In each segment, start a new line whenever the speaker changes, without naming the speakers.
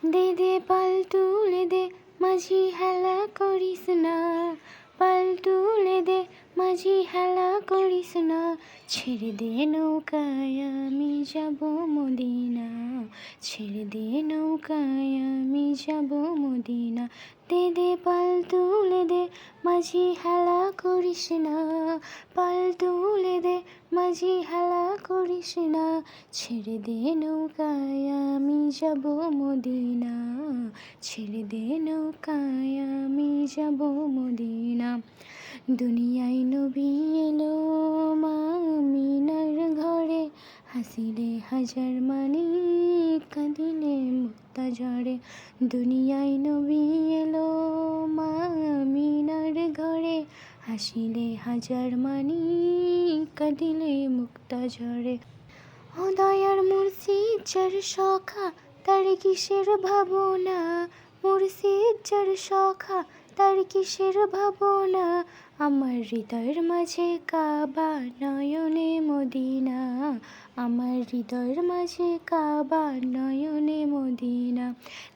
দে দে পাল তুলে দে মাঝি হেলা করিস না, পাল তুলে দে মাঝি হেলা করিস না, ছেড়ে দে নৌকায় আমি যাব মদিনা, ছেড়ে দে নৌকায় আমি যাব মদিনা। দে দে পাল তুলে দে মাঝি হেলা করিস না, পাল তুলে দে মাঝি হেলা করিস না, ছেড়ে দে নৌকায় আমি যাব মদিনা, ছেড়ে দে নৌকায় আমি যাব মদিনা। দুনিয়ায় নবী এলো মা আমিনার ঘরে, হাসিলে হাজার মানিক কাঁদিলে মুক্তা ঝরে। দুনিয়ায় নবী এলো মা আমিনার ঘরে, হাসিলে হাজার মানিক কাঁদিলে মুক্তা ঝরে। ও দয়ার মুর্শিদ যার সখা তার কিসের ভাবনা, মুর্শিদ যার সখা তার কিসের ভাবনা, আমার হৃদয়ের মাঝে কাবা নয়নে মদিনা, আমার হৃদয়ের মাঝে কাবা নয়নে মদিনা।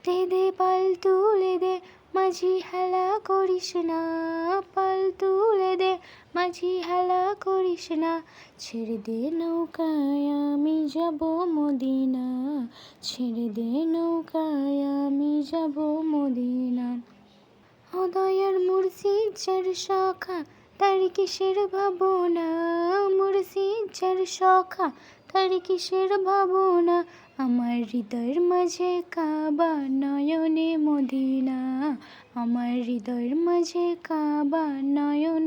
দে দে পাল তুলে দে মাঝি হেলা করিস না, পাল তুলে দে মাঝি হেলা করিস না, ছেড়ে দে নৌকায় আমি যাব মদিনা, ছেড়ে দে নৌকায় আমি যাব মদিনা। ও দয়ার মুর্শিদ যার সখা তার কিসের ভাবনা, মুর্শিদ যার সখা তার কিসের ভাবনা, আমার হৃদয়ের মাঝে কাবা নয়নে মদিনা, আমার হৃদয়ের মাঝে কাবা নয়নে।